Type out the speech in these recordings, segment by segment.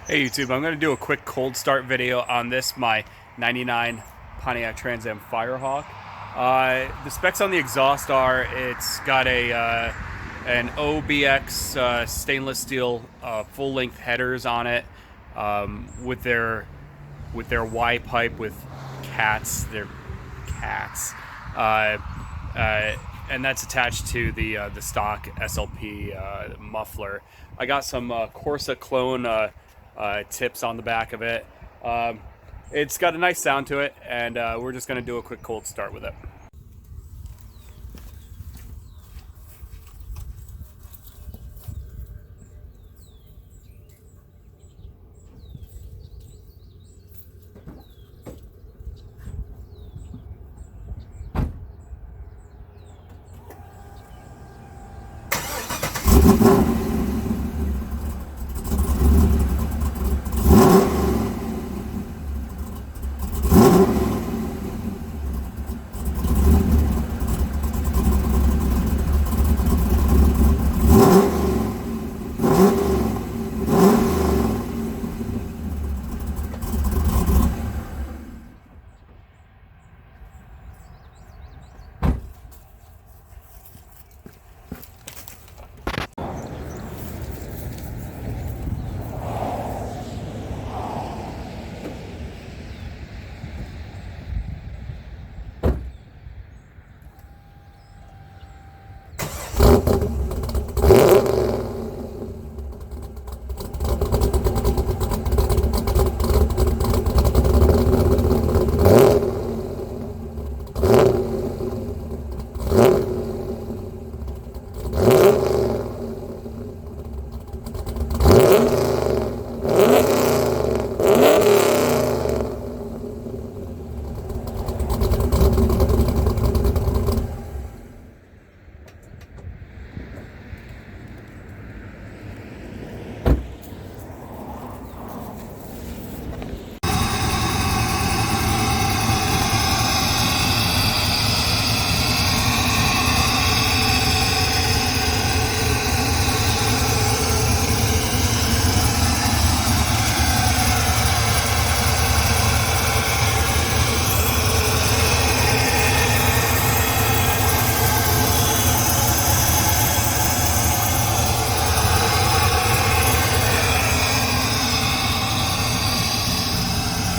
Hey YouTube, I'm going to do a quick cold start video on this, my 99 Pontiac Trans Am Firehawk. The specs on the exhaust are it's got an OBX stainless steel full-length headers on it with their Y pipe with they're cats, uh, and that's attached to the stock SLP muffler. I got some Corsa clone tips on the back of it. It's got a nice sound to it, and we're just going to do a quick cold start with it.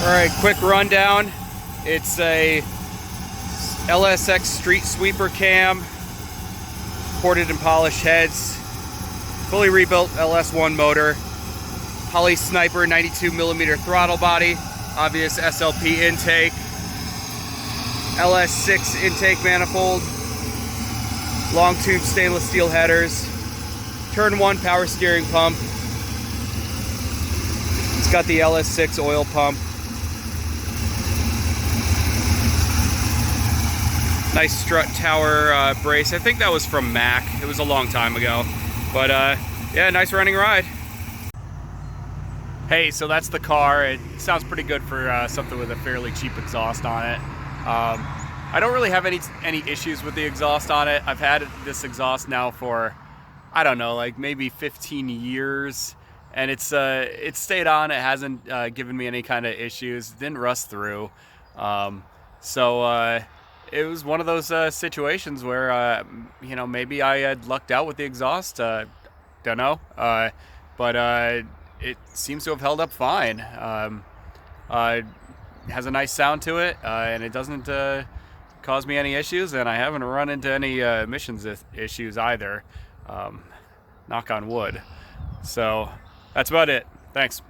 All right, quick rundown. It's a LSX street sweeper cam, ported and polished heads, fully rebuilt LS1 motor, Poly Sniper 92mm throttle body, obvious SLP intake, LS6 intake manifold, long tube stainless steel headers, turn 1 power steering pump. It's got the LS6 oil pump. Nice strut tower brace. I think that was from Mac. It was a long time ago. But yeah, nice running ride. Hey, so that's the car. It sounds pretty good for something with a fairly cheap exhaust on it. I don't really have any issues with the exhaust on it. I've had this exhaust now for, I don't know, like maybe 15 years. And it's stayed on. It hasn't given me any kind of issues. It didn't rust through. It was one of those situations where, you know, maybe I had lucked out with the exhaust. Don't know. But it seems to have held up fine. It has a nice sound to it, and it doesn't cause me any issues, and I haven't run into any emissions issues either. Knock on wood. So that's about it. Thanks.